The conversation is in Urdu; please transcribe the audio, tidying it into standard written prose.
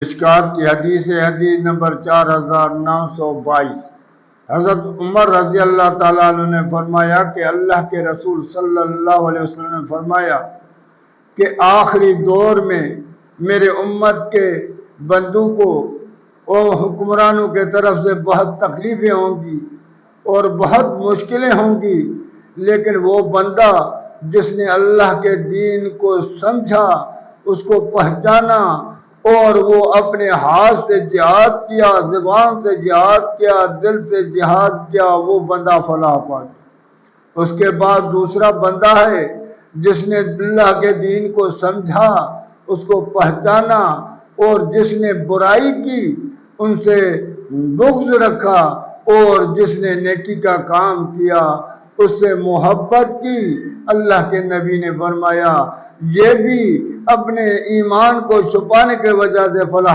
مشکات کی حدیث ہے، حدیث نمبر 4922۔ حضرت عمر رضی اللہ تعالیٰ عنہ نے فرمایا کہ اللہ کے رسول صلی اللہ علیہ وسلم نے فرمایا کہ آخری دور میں میرے امت کے بندوں کو اور حکمرانوں کے طرف سے بہت تکلیفیں ہوں گی اور بہت مشکلیں ہوں گی، لیکن وہ بندہ جس نے اللہ کے دین کو سمجھا، اس کو پہچانا اور وہ اپنے ہاتھ سے جہاد کیا، زبان سے جہاد کیا، دل سے جہاد کیا، وہ بندہ فلاح پا گیا۔ اس کے بعد دوسرا بندہ ہے جس نے اللہ کے دین کو سمجھا، اس کو پہچانا اور جس نے برائی کی ان سے بغض رکھا اور جس نے نیکی کا کام کیا اس سے محبت کی۔ اللہ کے نبی نے فرمایا یہ بھی اپنے ایمان کو چھپانے کی وجہ سے فلاح